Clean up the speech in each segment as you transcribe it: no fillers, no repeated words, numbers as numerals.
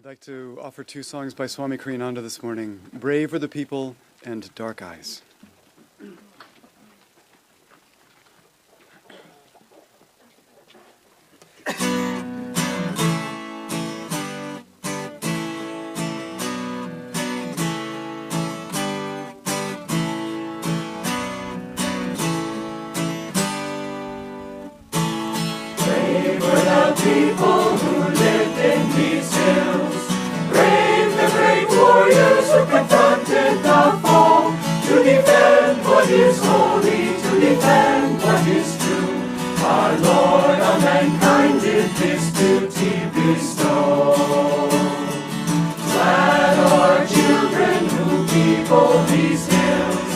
like to offer two songs by Swami Kriyananda this morning, Brave Are the People and Dark Eyes. Brave were the people who lived in these hills. Brave the great warriors who confronted the foe, to defend what is holy, to defend what is true. Our Lord on mankind did this duty bestow. Glad are children who people these hills.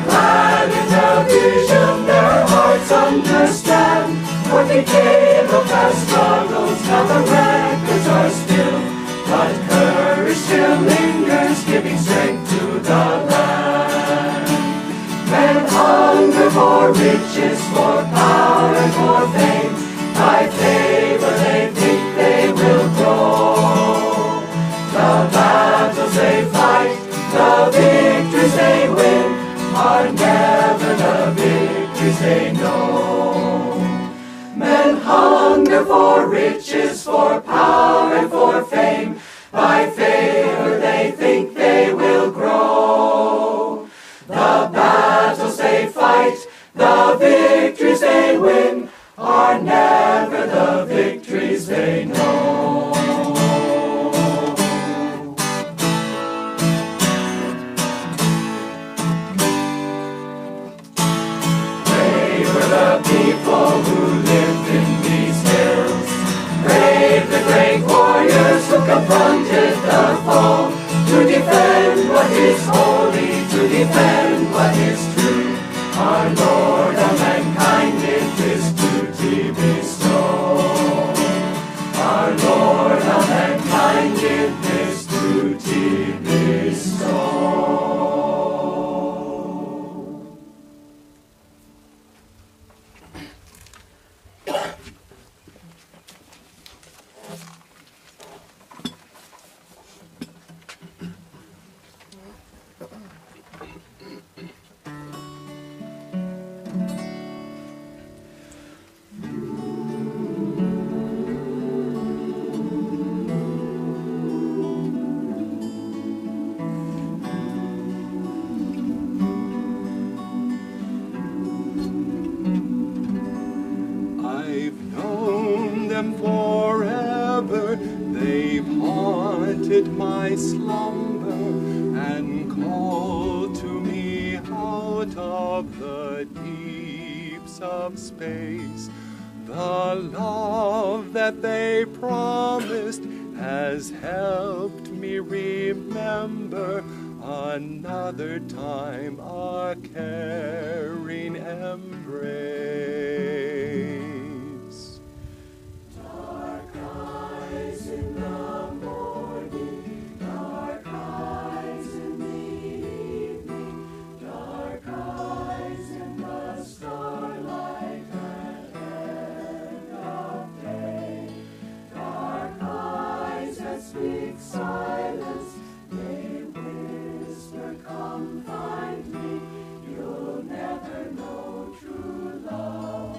Glad in the vision their hearts understand. What became of past struggles, now the records are still. But courage still lingers, giving strength to the land. Men hunger for riches, for power and for fame. By favor they think they will grow. The battles they fight, the victories they win, are never the victories they know. Men hunger for riches, for power and for fame. By favor they think they will grow. The battles they fight, the victories they win, are never the victories they know. Brave were the people who lived in these hills. Brave the great warriors who confronted the foe, to defend what is holy, to defend what is true. Our Lord on mankind did this duty bestow. Our Lord on mankind did this duty bestow. I've known them forever, they've haunted my slumber and called to me out of the deeps of space. The love that they promised has helped me remember another time a caring embrace. Dark eyes in the morning, dark eyes in the evening, dark eyes in the starlight at end of day, dark eyes that speak silence, they whisper, come find me, you'll never know true love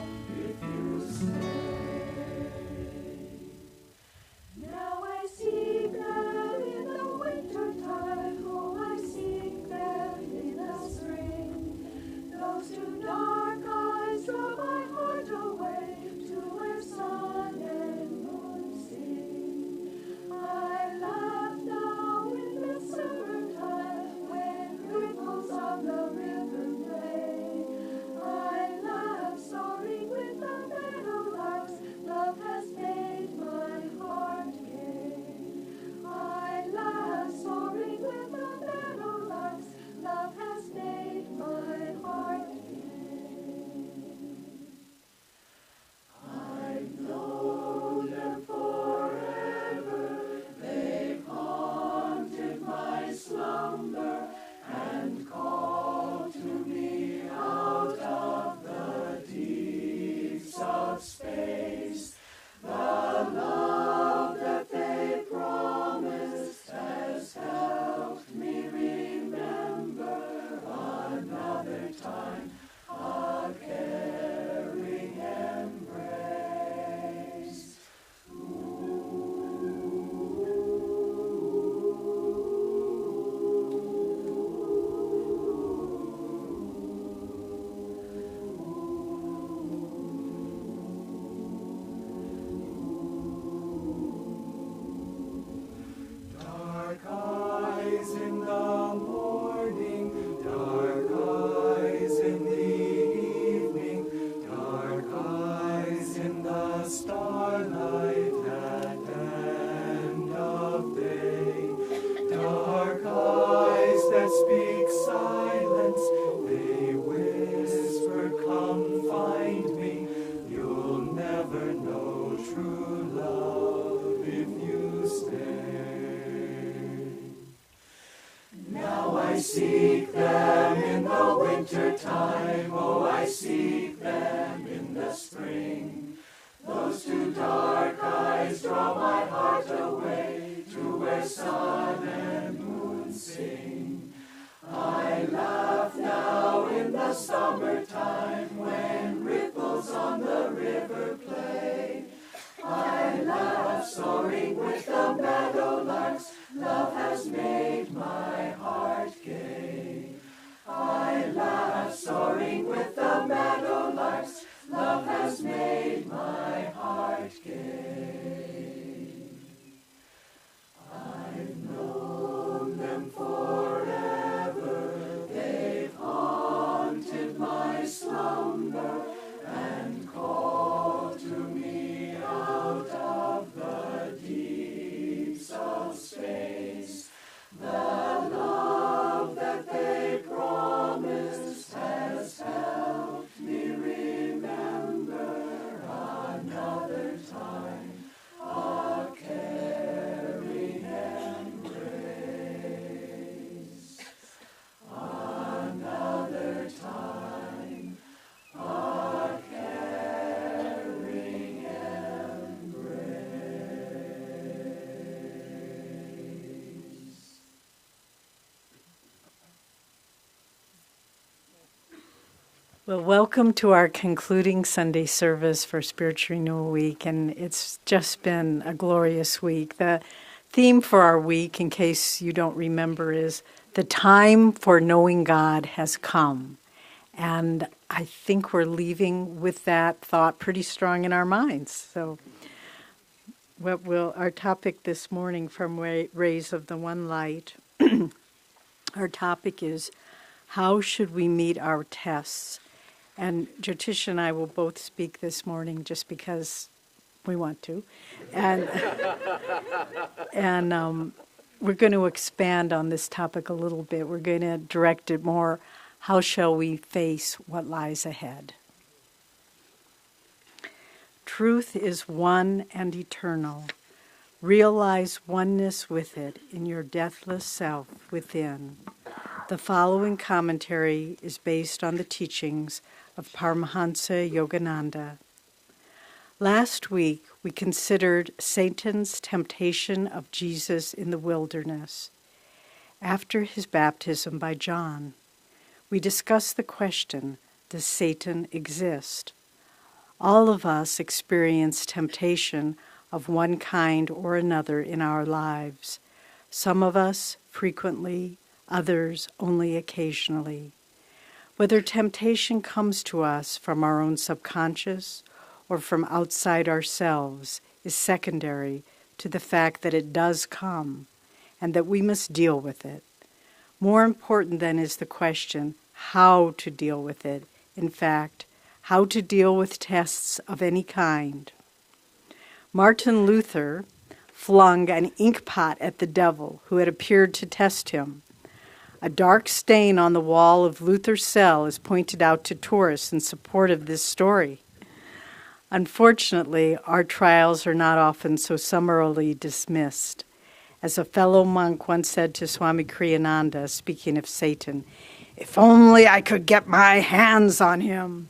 seek them in the winter time, oh, I seek them in the spring. Those two dark eyes draw my heart away to where sun and moon sing. I laugh now in the summertime when ripples on the river play. I laugh soaring with the meadowlarks, love has made my heart gay. I laugh soaring with the meadowlarks, love has made my heart gay. I've known them forever, they've haunted my slumber and called to me out of the deeps of space. The love that they promised has helped me remember another time, a caring embrace. Another time, a caring embrace. Well, welcome to our concluding Sunday service for Spiritual Renewal Week, and it's just been a glorious week. The theme for our week, in case you don't remember, is the time for knowing God has come. And I think we're leaving with that thought pretty strong in our minds. So our topic this morning from Rays of the One Light, our topic is, how should we meet our tests? And Jyotish and I will both speak this morning just because we want to. And we're going to expand on this topic a little bit. We're going to direct it more, how shall we face what lies ahead? Truth is one and eternal. Realize oneness with it in your deathless self within. The following commentary is based on the teachings of Paramahansa Yogananda. Last week, we considered Satan's temptation of Jesus in the wilderness. After his baptism by John, we discussed the question, does Satan exist? All of us experience temptation of one kind or another in our lives. Some of us frequently, others only occasionally. Whether temptation comes to us from our own subconscious or from outside ourselves is secondary to the fact that it does come and that we must deal with it. More important then is the question, how to deal with it. In fact, how to deal with tests of any kind. Martin Luther flung an inkpot at the devil who had appeared to test him. A dark stain on the wall of Luther's cell is pointed out to tourists in support of this story. Unfortunately, our trials are not often so summarily dismissed. As a fellow monk once said to Swami Kriyananda, speaking of Satan, "If only I could get my hands on him."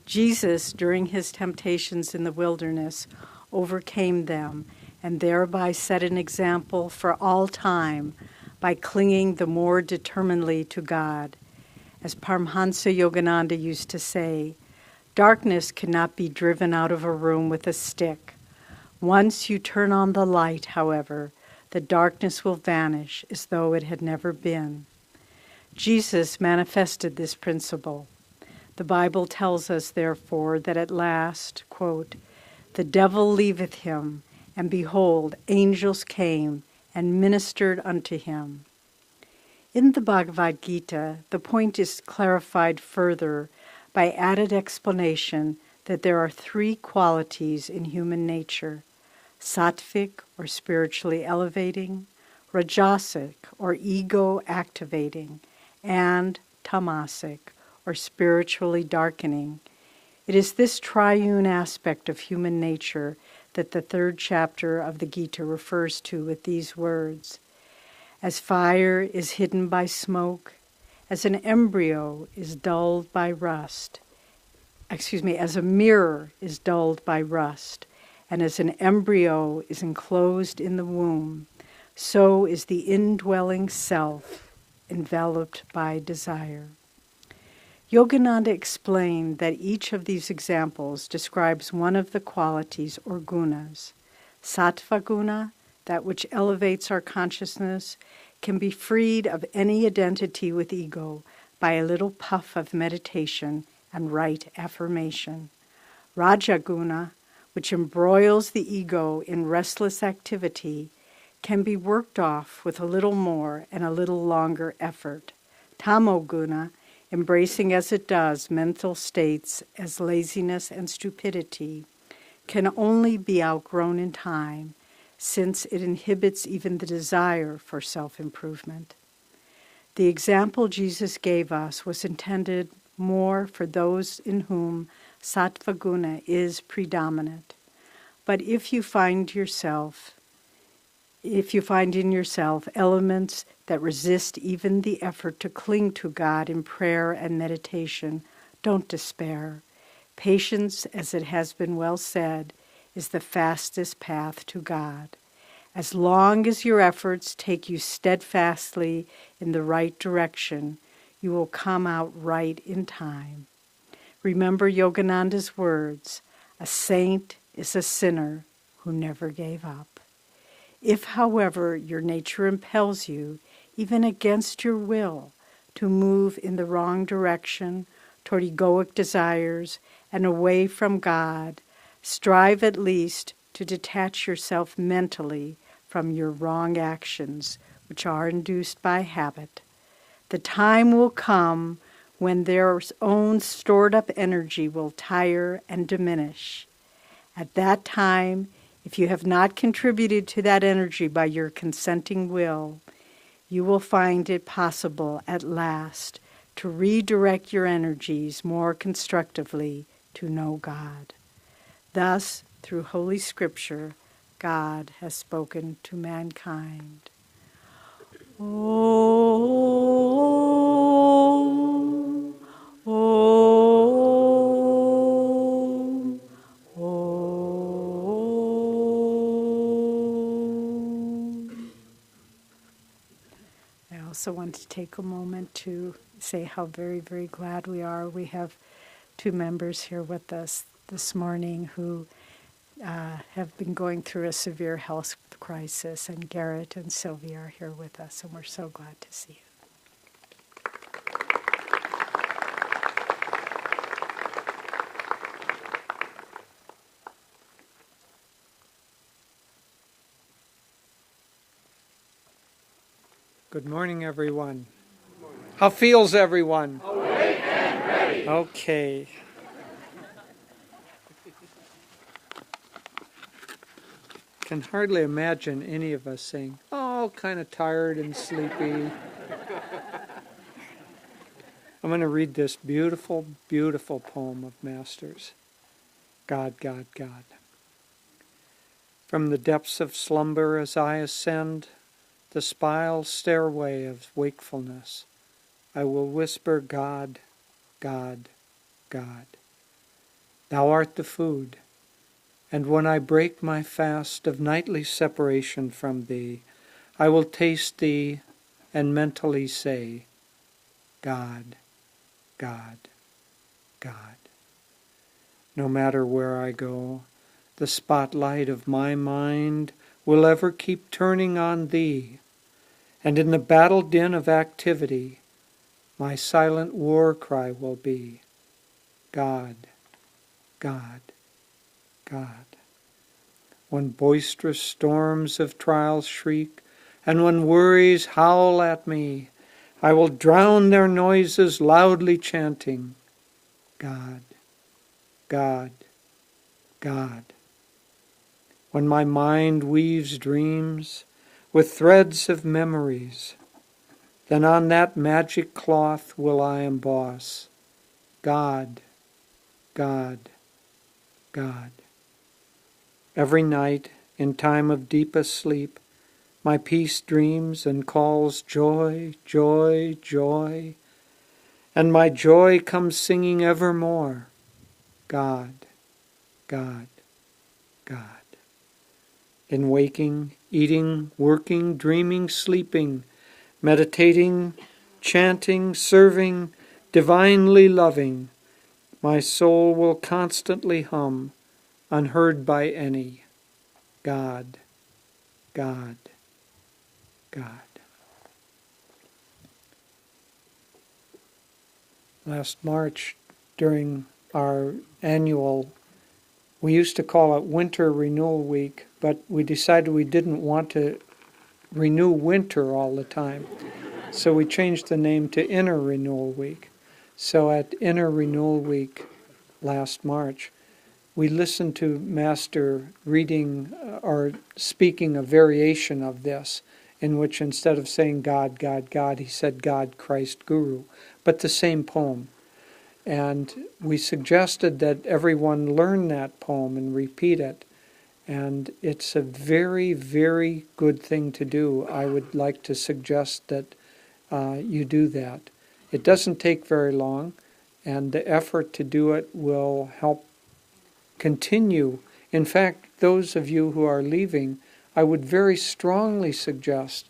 Jesus, during his temptations in the wilderness, overcame them and thereby set an example for all time by clinging the more determinedly to God. As Paramahansa Yogananda used to say, darkness cannot be driven out of a room with a stick. Once you turn on the light, however, the darkness will vanish as though it had never been. Jesus manifested this principle. The Bible tells us, therefore, that at last, quote, the devil leaveth him, and behold, angels came and ministered unto him. In the Bhagavad Gita, the point is clarified further by added explanation that there are three qualities in human nature: sattvic, or spiritually elevating, rajasic, or ego-activating, and tamasic, or spiritually darkening. It is this triune aspect of human nature that the third chapter of the Gita refers to with these words. As fire is hidden by smoke, as an embryo is dulled by rust, as a mirror is dulled by rust, and as an embryo is enclosed in the womb, so is the indwelling self enveloped by desire. Yogananda explained that each of these examples describes one of the qualities or gunas. Sattva guna, that which elevates our consciousness, can be freed of any identity with ego by a little puff of meditation and right affirmation. Rajaguna, which embroils the ego in restless activity, can be worked off with a little more and a little longer effort. Tamoguna, embracing as it does mental states as laziness and stupidity, can only be outgrown in time, since it inhibits even the desire for self-improvement. The example Jesus gave us was intended more for those in whom sattva guna is predominant. But if you find in yourself elements that resist even the effort to cling to God in prayer and meditation, don't despair. Patience, as it has been well said, is the fastest path to God. As long as your efforts take you steadfastly in the right direction, you will come out right in time. Remember Yogananda's words, "A saint is a sinner who never gave up." If, however, your nature impels you, even against your will, to move in the wrong direction toward egoic desires and away from God, strive at least to detach yourself mentally from your wrong actions, which are induced by habit. The time will come when their own stored-up energy will tire and diminish. At that time, if you have not contributed to that energy by your consenting will, you will find it possible at last to redirect your energies more constructively to know God. Thus, through Holy Scripture, God has spoken to mankind. Om, Om, Om. I also want to take a moment to say how very, very glad we are. We have two members here with us this morning who have been going through a severe health crisis, and Garrett and Sylvia are here with us, and we're so glad to see you. Good morning, everyone. How feels everyone? Awake and ready. Okay. Can hardly imagine any of us saying, "Oh, kind of tired and sleepy." I'm going to read this beautiful, beautiful poem of Master's. God, God, God. From the depths of slumber as I ascend the spiral stairway of wakefulness, I will whisper, God, God, God. Thou art the food, and when I break my fast of nightly separation from Thee, I will taste Thee and mentally say, God, God, God. No matter where I go, the spotlight of my mind will ever keep turning on Thee, and in the battle din of activity, my silent war cry will be, God, God, God. When boisterous storms of trials shriek, and when worries howl at me, I will drown their noises loudly chanting, God, God, God. When my mind weaves dreams with threads of memories, then on that magic cloth will I emboss, God, God, God. Every night, in time of deepest sleep, My peace dreams and calls joy, joy, joy, and my joy comes singing evermore, God, God, God. In waking, eating, working, dreaming, sleeping, meditating, chanting, serving, divinely loving, my soul will constantly hum, unheard by any, God, God, God. Last March, during our annual, we used to call it Winter Renewal Week, but we decided we didn't want to renew winter all the time. So we changed the name to Inner Renewal Week. So at Inner Renewal Week last March, we listened to Master reading or speaking a variation of this, in which instead of saying God, God, God, he said God, Christ, Guru, but the same poem. And we suggested that everyone learn that poem and repeat it. And it's a very, very good thing to do. I would like to suggest that you do that. It doesn't take very long, and the effort to do it will help continue. In fact, those of you who are leaving, I would very strongly suggest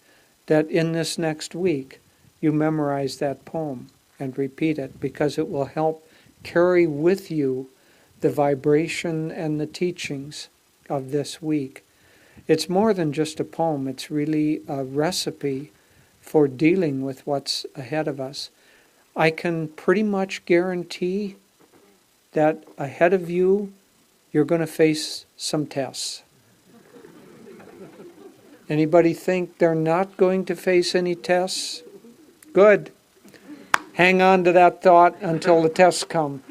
that in this next week you memorize that poem and repeat it, because it will help carry with you the vibration and the teachings of this week. It's more than just a poem, it's really a recipe for dealing with what's ahead of us. I can pretty much guarantee that ahead of you, you're going to face some tests. Anybody think they're not going to face any tests? Good. Hang on to that thought until the tests come.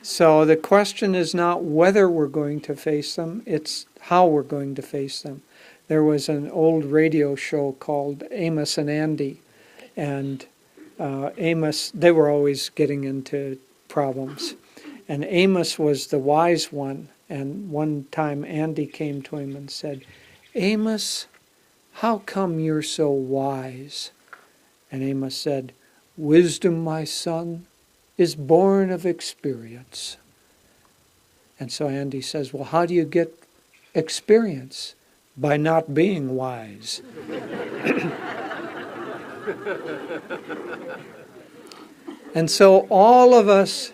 So the question is not whether we're going to face them, it's how we're going to face them. There was an old radio show called Amos and Andy, and Amos, they were always getting into problems. And Amos was the wise one, and one time Andy came to him and said, Amos, how come you're so wise? And Amos said, wisdom, my son, is born of experience. And so Andy says, well, how do you get experience? By not being wise. And so all of us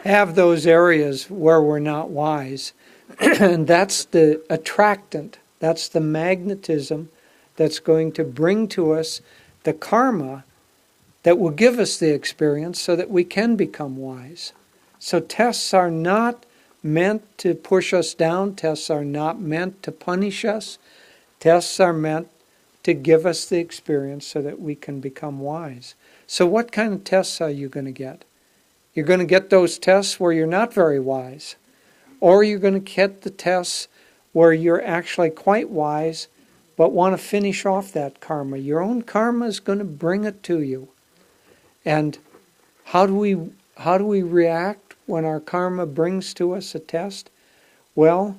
have those areas where we're not wise. And that's the attractant. That's the magnetism that's going to bring to us the karma that will give us the experience so that we can become wise. So tests are not meant to push us down. Tests are not meant to punish us. Tests are meant to give us the experience so that we can become wise. So what kind of tests are you going to get? You're going to get those tests where you're not very wise. Or you're going to get the tests where you're actually quite wise but want to finish off that karma. Your own karma is going to bring it to you. And how do we react when our karma brings to us a test? Well,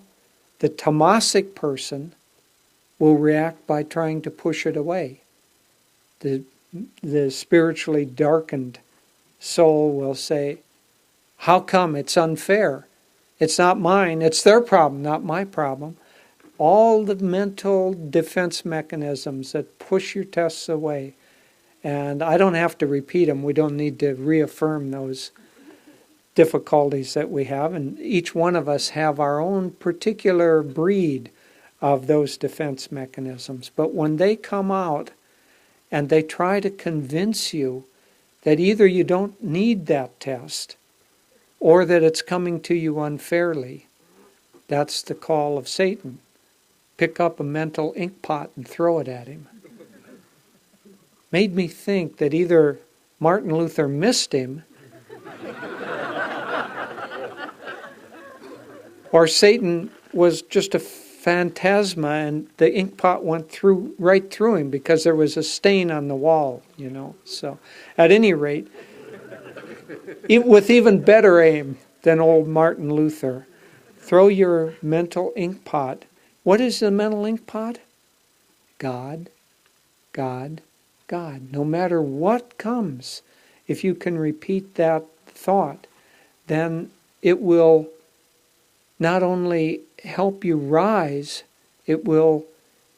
the tamasic person will react by trying to push it away. The spiritually darkened soul will say, how come? It's unfair. It's not mine. It's their problem, not my problem. All the mental defense mechanisms that push your tests away. And I don't have to repeat them. We don't need to reaffirm those difficulties that we have. And each one of us have our own particular breed of those defense mechanisms. But when they come out and they try to convince you that either you don't need that test or that it's coming to you unfairly, that's the call of Satan. Pick up a mental ink pot and throw it at him. Made me think that either Martin Luther missed him or Satan was just a phantasma and the ink pot went right through him because there was a stain on the wall, So at any rate, with even better aim than old Martin Luther, throw your mental ink pot What is the mental ink pot? God, God, God. No matter what comes, if you can repeat that thought, then it will not only help you rise, it will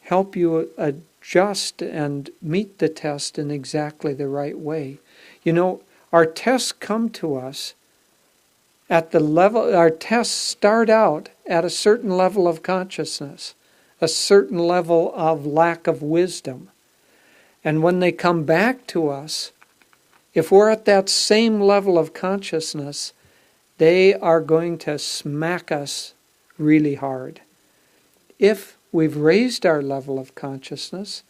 help you adjust and meet the test in exactly the right way. You know, our tests come to us at the level, our tests start out at a certain level of consciousness, a certain level of lack of wisdom. And when they come back to us, if we're at that same level of consciousness, they are going to smack us really hard. If we've raised our level of consciousness,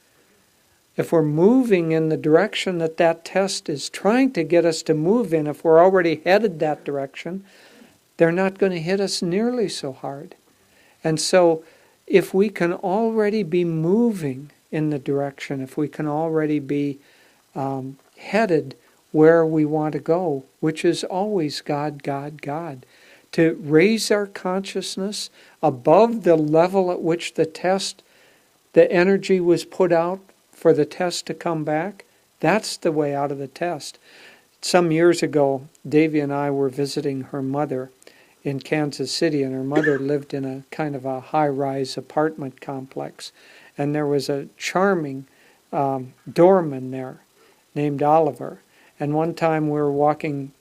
if we're moving in the direction that that test is trying to get us to move in, if we're already headed that direction, they're not going to hit us nearly so hard. And so if we can already be moving in the direction, if we can already be headed where we want to go, which is always God, God, God, to raise our consciousness above the level at which the energy was put out for the test to come back, that's the way out of the test. Some years ago, Devi and I were visiting her mother in Kansas City, and her mother lived in a kind of a high-rise apartment complex. And there was a charming doorman there named Oliver. And one time we were walking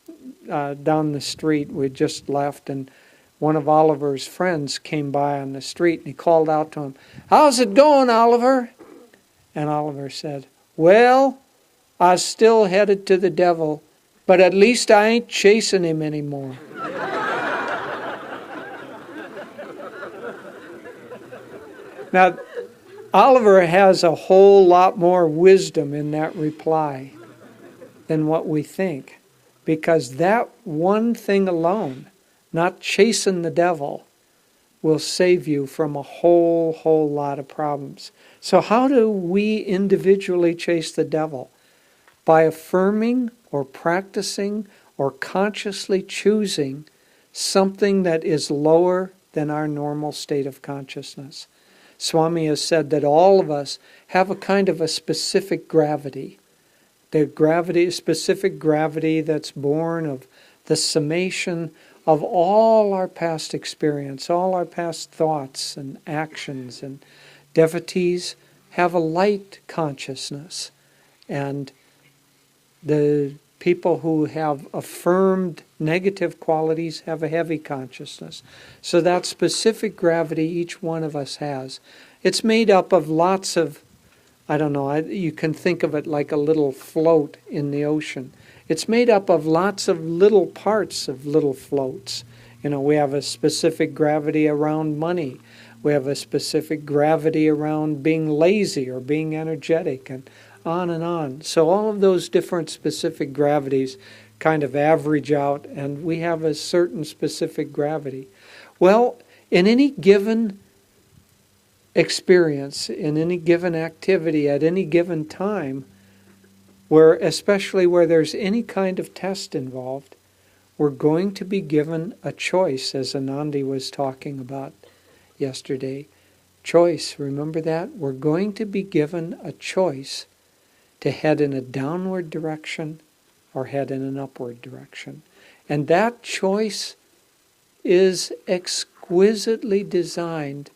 down the street, we'd just left, and one of Oliver's friends came by on the street, and he called out to him, "How's it going, Oliver?" And Oliver said, "Well, I was still headed to the devil, but at least I ain't chasing him anymore." Now, Oliver has a whole lot more wisdom in that reply than what we think. Because that one thing alone, not chasing the devil, will save you from a whole lot of problems. So how do we individually chase the devil? By affirming or practicing or consciously choosing something that is lower than our normal state of consciousness. Swami has said that all of us have a kind of a specific gravity. The gravity, specific gravity that's born of the summation of all our past experience, all our past thoughts and actions. And devotees have a light consciousness. And the people who have affirmed negative qualities have a heavy consciousness. So that specific gravity each one of us has, it's made up of lots of, I don't know, you can think of it like a little float in the ocean. It's made up of lots of little parts of little floats. You know, we have a specific gravity around money. We have a specific gravity around being lazy or being energetic, and on and on. So all of those different specific gravities kind of average out, and we have a certain specific gravity. Well, in any given experience, in any given activity, at any given time, especially where there's any kind of test involved, we're going to be given a choice, as Anandi was talking about yesterday. Choice, remember that? We're going to be given a choice to head in a downward direction or head in an upward direction. And that choice is exquisitely designed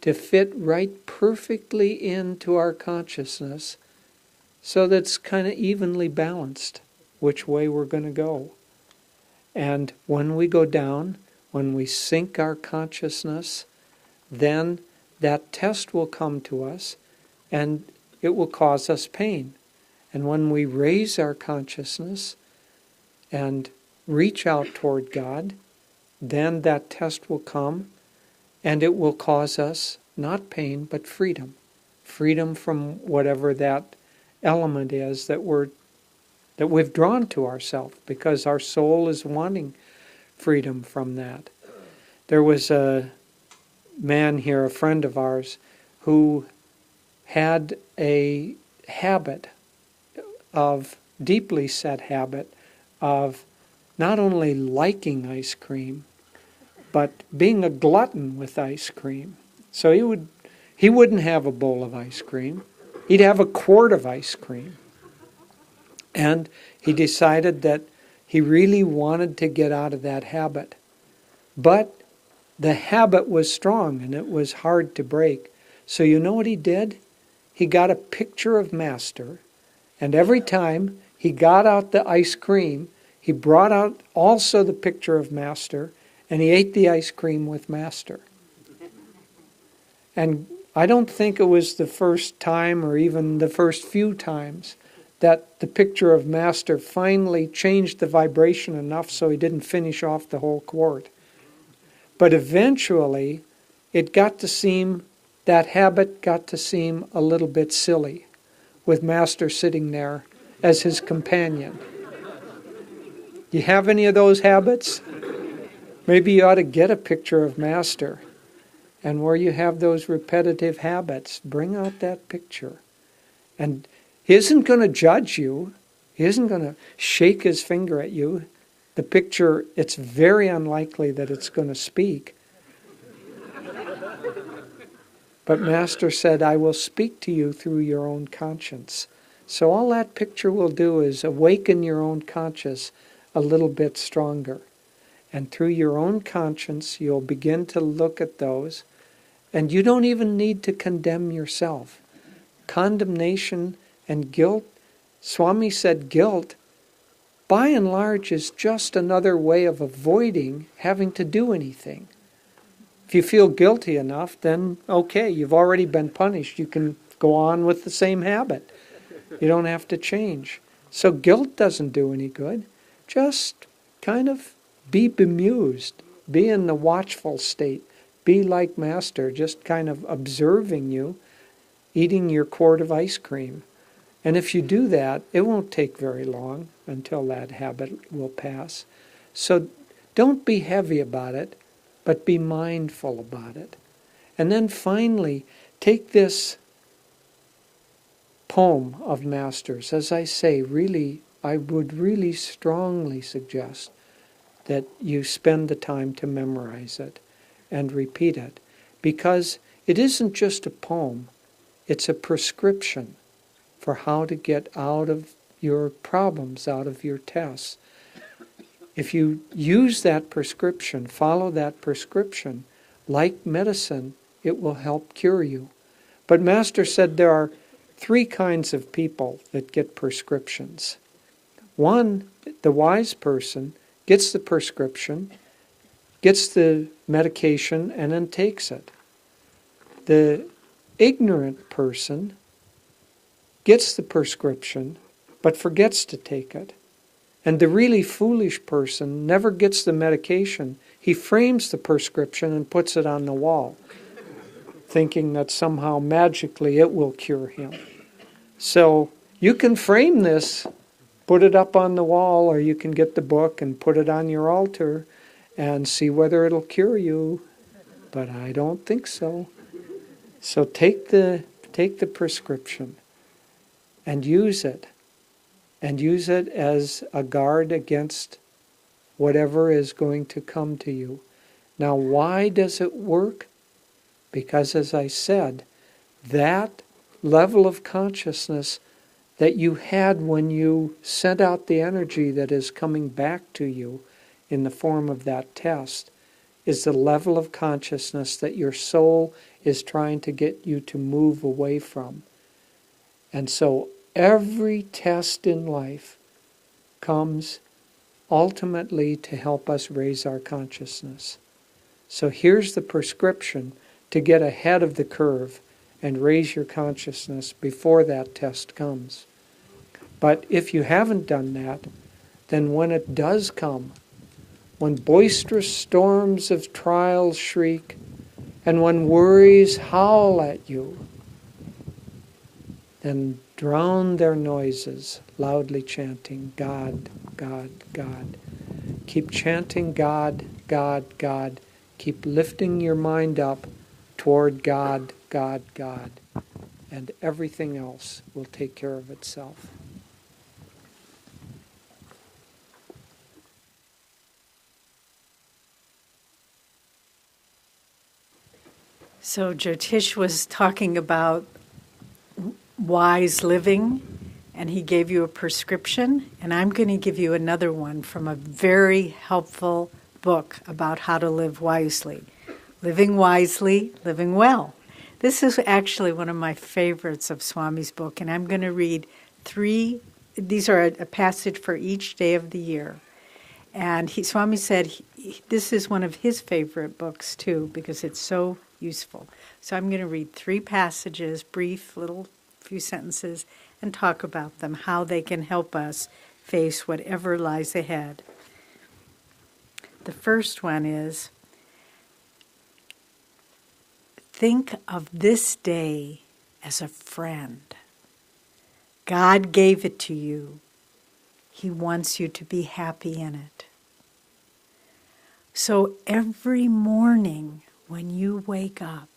to fit right perfectly into our consciousness so that it's kind of evenly balanced which way we're going to go. And when we go down, when we sink our consciousness, then that test will come to us and it will cause us pain. And when we raise our consciousness and reach out toward God, then that test will come and it will cause us not pain but freedom. Freedom from whatever that element is that we've drawn to ourselves, because our soul is wanting freedom from that. There was a man here, a friend of ours, who had a habit deeply set habit of not only liking ice cream, but being a glutton with ice cream. So he wouldn't have a bowl of ice cream. He'd have a quart of ice cream. And he decided that he really wanted to get out of that habit. But the habit was strong and it was hard to break. So you know what he did? He got a picture of Master, and every time he got out the ice cream, he brought out also the picture of Master, and he ate the ice cream with Master. And I don't think it was the first time or even the first few times that the picture of Master finally changed the vibration enough so he didn't finish off the whole quart. But eventually, that habit got to seem a little bit silly, with Master sitting there as his companion. You have any of those habits? Maybe you ought to get a picture of Master. And where you have those repetitive habits, bring out that picture. And he isn't going to judge you. He isn't going to shake his finger at you. The picture, it's very unlikely that it's going to speak. But Master said, I will speak to you through your own conscience. So all that picture will do is awaken your own conscience a little bit stronger. And through your own conscience, you'll begin to look at those. And you don't even need to condemn yourself. Condemnation and guilt, Swami said guilt, by and large, is just another way of avoiding having to do anything. If you feel guilty enough, then okay, you've already been punished. You can go on with the same habit. You don't have to change. So guilt doesn't do any good. Just kind of be bemused. Be in the watchful state. Be like Master, just kind of observing you, eating your quart of ice cream. And if you do that, it won't take very long until that habit will pass. So don't be heavy about it, but be mindful about it. And then finally, take this poem of Master's. As I say, really, I would really strongly suggest that you spend the time to memorize it and repeat it. Because it isn't just a poem, it's a prescription for how to get out of your problems, out of your tests. If you use that prescription, follow that prescription, like medicine, it will help cure you. But Master said there are 3 kinds of people that get prescriptions. One, the wise person, gets the prescription, gets the medication, and then takes it. The ignorant person gets the prescription, but forgets to take it. And the really foolish person never gets the medication. He frames the prescription and puts it on the wall, thinking that somehow magically it will cure him. So you can frame this, put it up on the wall, or you can get the book and put it on your altar and see whether it'll cure you. But I don't think so. So take the prescription and use it. And use it as a guard against whatever is going to come to you. Now, why does it work? Because, as I said, that level of consciousness that you had when you sent out the energy that is coming back to you in the form of that test is the level of consciousness that your soul is trying to get you to move away from. And so every test in life comes ultimately to help us raise our consciousness. So here's the prescription to get ahead of the curve and raise your consciousness before that test comes. But if you haven't done that, then when it does come, when boisterous storms of trials shriek, and when worries howl at you, then drown their noises, loudly chanting, God, God, God. Keep chanting God, God, God. Keep lifting your mind up toward God, God, God. And everything else will take care of itself. So Jyotish was talking about wise living, and he gave you a prescription, and I'm going to give you another one from a very helpful book about how to live wisely. Living wisely, living well. This is actually one of my favorites of Swami's book, and I'm going to read 3. These are a passage for each day of the year. And Swami said this is one of his favorite books, too, because it's so useful. So I'm going to read 3 passages, brief, little few sentences, and talk about them, how they can help us face whatever lies ahead. The first one is, think of this day as a friend. God gave it to you. He wants you to be happy in it. So every morning when you wake up,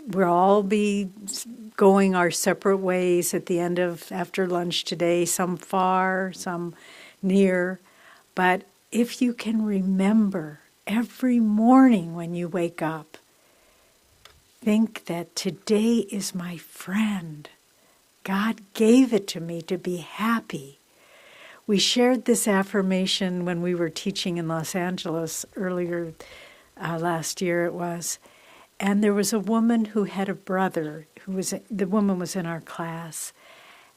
we'll all be going our separate ways at the end of after lunch today, some far, some near. But if you can remember every morning when you wake up, think that today is my friend. God gave it to me to be happy. We shared this affirmation when we were teaching in Los Angeles earlier last year it was. And there was a woman who had a brother, the woman was in our class,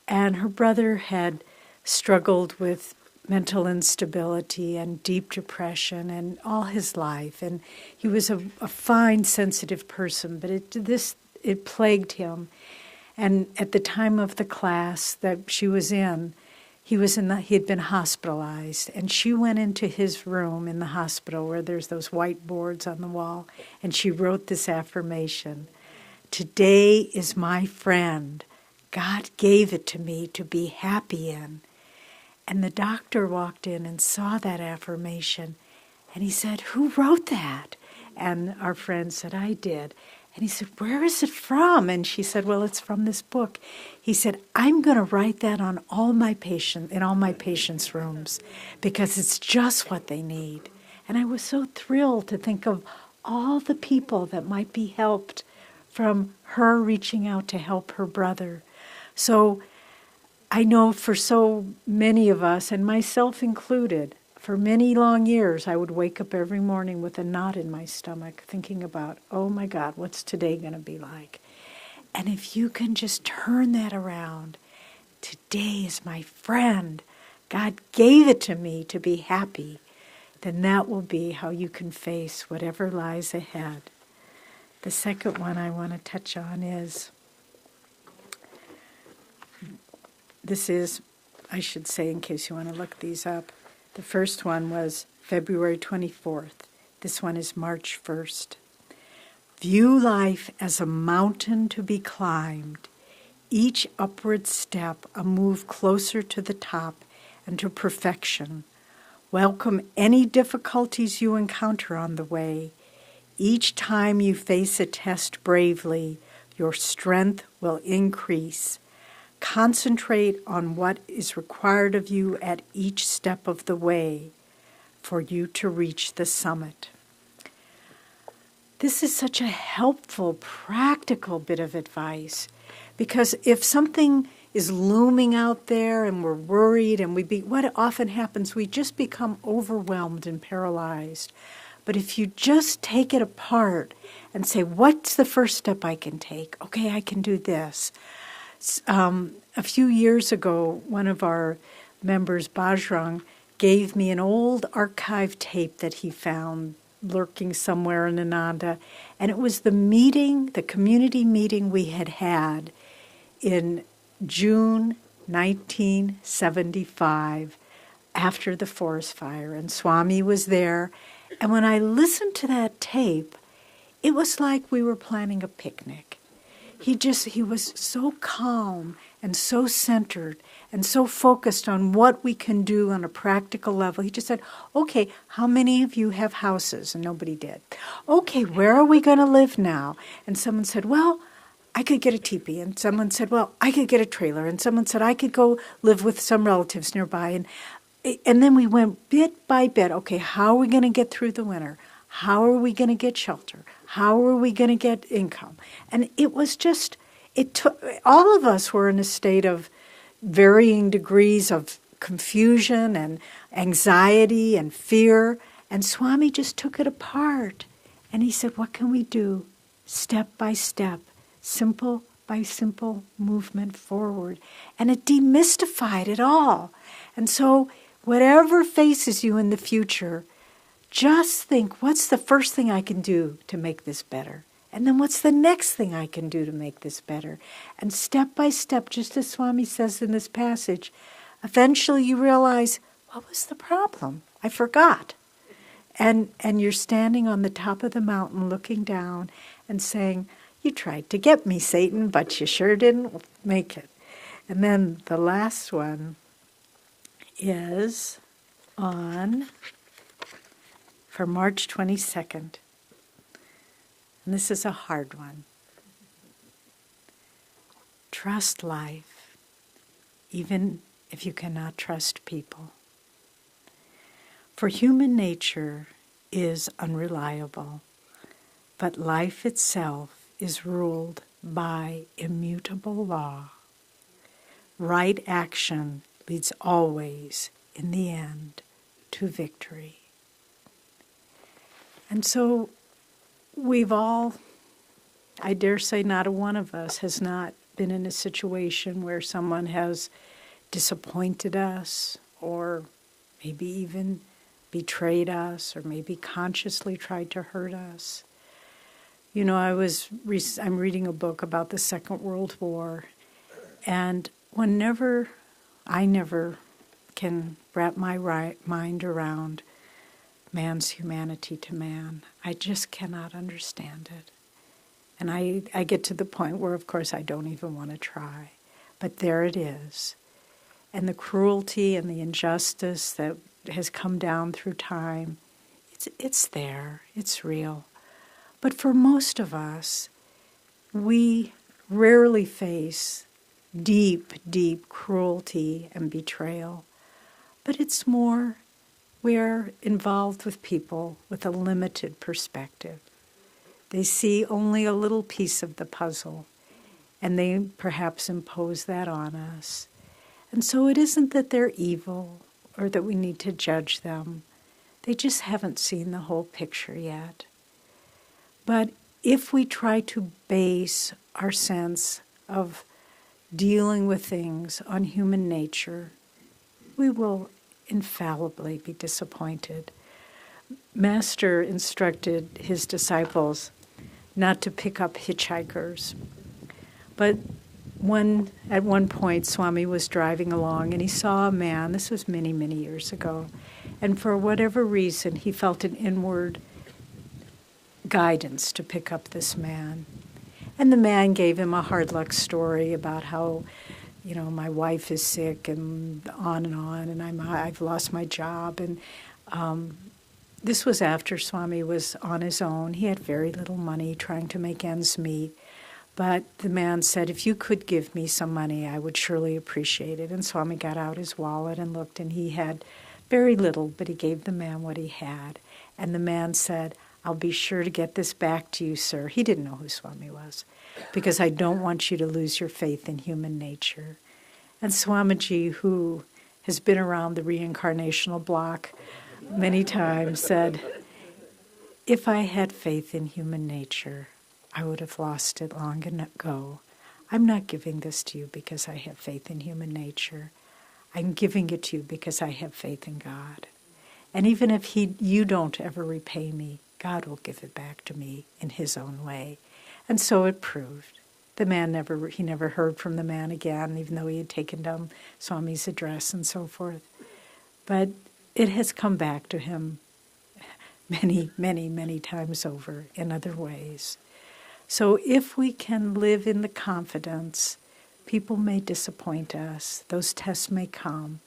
and her brother had struggled with mental instability and deep depression and all his life. And he was a fine, sensitive person, but it plagued him. And at the time of the class that she was in, he had been hospitalized, and she went into his room in the hospital where there's those white boards on the wall, and she wrote this affirmation: today is my friend. God gave it to me to be happy in. And the doctor walked in and saw that affirmation, and he said, who wrote that? And our friend said, I did. And he said, where is it from? And she said, well, it's from this book. He said, I'm going to write that on in all my patients' rooms, because it's just what they need. And I was so thrilled to think of all the people that might be helped from her reaching out to help her brother. So I know for so many of us, and myself included, for many long years, I would wake up every morning with a knot in my stomach thinking about, oh my God, what's today going to be like? And if you can just turn that around, today is my friend. God gave it to me to be happy. Then that will be how you can face whatever lies ahead. The second one I want to touch on is, this is, I should say in case you want to look these up, the first one was February 24th. This one is March 1st. View life as a mountain to be climbed, each upward step a move closer to the top and to perfection. Welcome any difficulties you encounter on the way. Each time you face a test bravely, your strength will increase. Concentrate on what is required of you at each step of the way for you to reach the summit. This is such a helpful, practical bit of advice, because if something is looming out there and we're worried and what often happens, we just become overwhelmed and paralyzed. But if you just take it apart and say, what's the first step I can take? Okay, I can do this. A few years ago, one of our members, Bajrang, gave me an old archive tape that he found lurking somewhere in Ananda, and it was the community meeting we had in June 1975 after the forest fire, and Swami was there. And when I listened to that tape, it was like we were planning a picnic. He was so calm and so centered and so focused on what we can do on a practical level. He just said, okay, how many of you have houses? And nobody did. Okay, where are we going to live now? And someone said, well, I could get a teepee. And someone said, well, I could get a trailer. And someone said, I could go live with some relatives nearby. And then we went bit by bit. Okay, how are we going to get through the winter? How are we going to get shelter? How are we going to get income? And it was just, it took, all of us were in a state of varying degrees of confusion and anxiety and fear. And Swami just took it apart. And he said, what can we do? Step by step, simple by simple movement forward. And it demystified it all. And so whatever faces you in the future, just think, what's the first thing I can do to make this better? And then what's the next thing I can do to make this better? And step by step, just as Swami says in this passage, eventually you realize, what was the problem? I forgot. And you're standing on the top of the mountain looking down and saying, you tried to get me, Satan, but you sure didn't make it. And then the last one is for March 22nd. And this is a hard one. Trust life, even if you cannot trust people. For human nature is unreliable, but life itself is ruled by immutable law. Right action leads always, in the end, to victory. And so we've all, I dare say not a one of us has not been in a situation where someone has disappointed us or maybe even betrayed us or maybe consciously tried to hurt us. You know, I'm reading a book about the Second World War, and I never can wrap my mind around man's humanity to man. I just cannot understand it. And I get to the point where, of course, I don't even want to try. But there it is. And the cruelty and the injustice that has come down through time, it's there. It's real. But for most of us, we rarely face deep, deep cruelty and betrayal. But it's more, we're involved with people with a limited perspective. They see only a little piece of the puzzle, and they perhaps impose that on us. And so it isn't that they're evil or that we need to judge them. They just haven't seen the whole picture yet. But if we try to base our sense of dealing with things on human nature, we will infallibly be disappointed. Master instructed his disciples not to pick up hitchhikers. But at one point, Swami was driving along and he saw a man, this was many, many years ago, and for whatever reason, he felt an inward guidance to pick up this man. And the man gave him a hard luck story about how, you know, my wife is sick and on, and I've lost my job. And this was after Swami was on his own. He had very little money, trying to make ends meet. But the man said, if you could give me some money, I would surely appreciate it. And Swami got out his wallet and looked, and he had very little, but he gave the man what he had. And the man said, I'll be sure to get this back to you, sir. He didn't know who Swami was, because I don't want you to lose your faith in human nature. And Swamiji, who has been around the reincarnational block many times, said, if I had faith in human nature, I would have lost it long ago. I'm not giving this to you because I have faith in human nature. I'm giving it to you because I have faith in God. And even if you don't ever repay me, God will give it back to me in his own way. And so it proved. The man never heard from the man again, even though he had taken down Swami's address and so forth. But it has come back to him many, many, many times over in other ways. So if we can live in the confidence, people may disappoint us, those tests may come,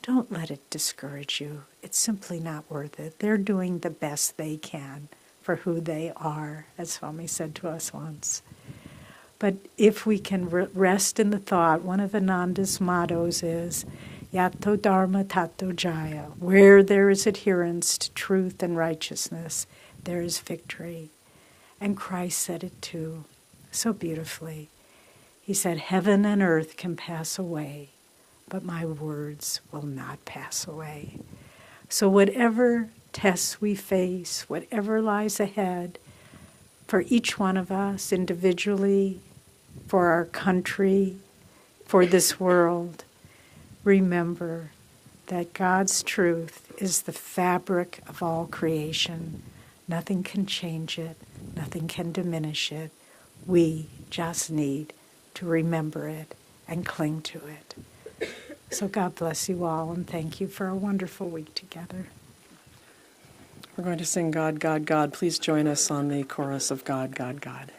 don't let it discourage you. It's simply not worth it. They're doing the best they can for who they are, as Swami said to us once. But if we can rest in the thought, one of Ananda's mottos is, Yato Dharma Tato Jaya. Where there is adherence to truth and righteousness, there is victory. And Christ said it too, so beautifully. He said, "Heaven and earth can pass away, but my words will not pass away." So whatever tests we face, whatever lies ahead, for each one of us individually, for our country, for this world, remember that God's truth is the fabric of all creation. Nothing can change it. Nothing can diminish it. We just need to remember it and cling to it. So God bless you all, and thank you for a wonderful week together. We're going to sing God, God, God. Please join us on the chorus of God, God, God.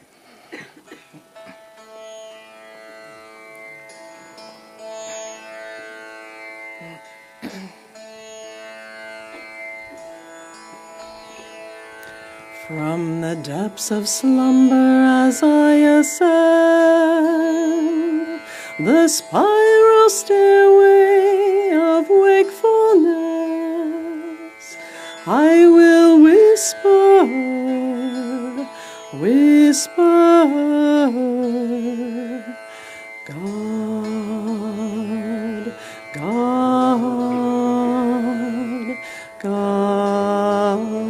From the depths of slumber as I ascend the spiral stairway of wakefulness, I will whisper, whisper, God, God, God.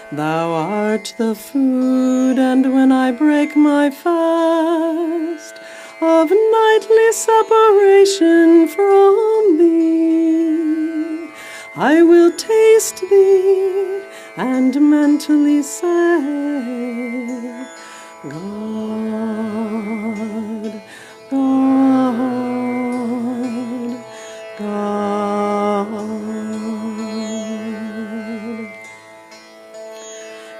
Thou art the food, and when I break my fast of nightly separation from thee, I will taste thee and mentally say, God, God, God.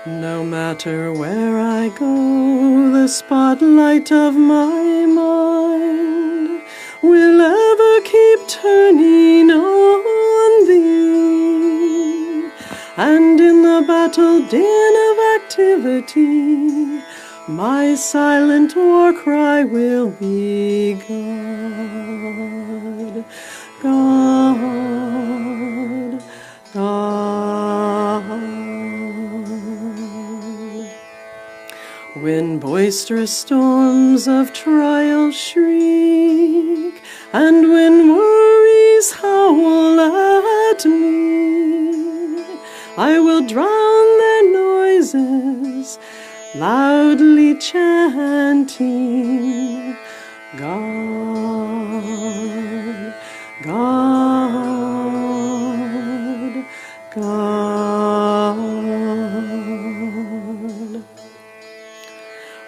No matter where I go, the spotlight of my mind will ever keep turning on thee. And in the battle din of activity, my silent war cry will be God, God, God. When boisterous storms of trial shriek, and when worries howl at me, I will drown their noises, loudly chanting, God, God, God.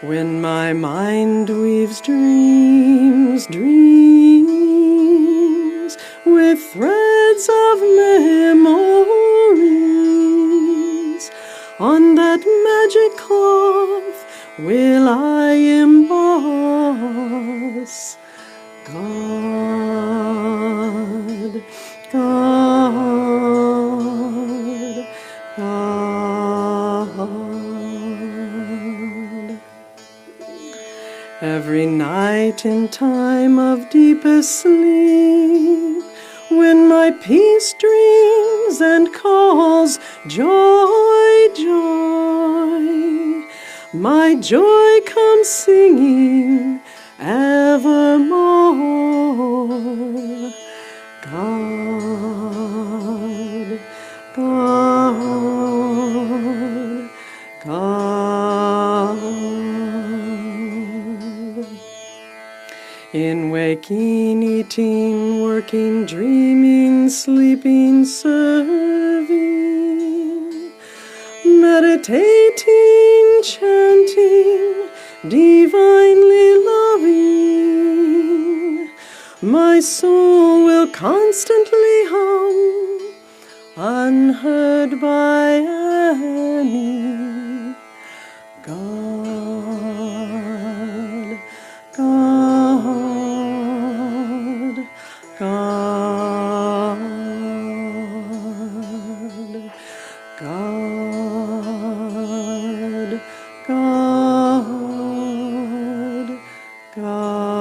When my mind weaves dreams, dreams, with threads of memories, on that magic cloth will I emboss God, God, God. Every night in time of deepest sleep, when my peace dreams and calls joy, joy, my joy comes singing evermore. God, God, God. In waking, eating, working, dreaming, sleeping, serving, meditating, chanting, divinely loving, my soul will constantly hum, unheard by any. God, God, God, God, God, God.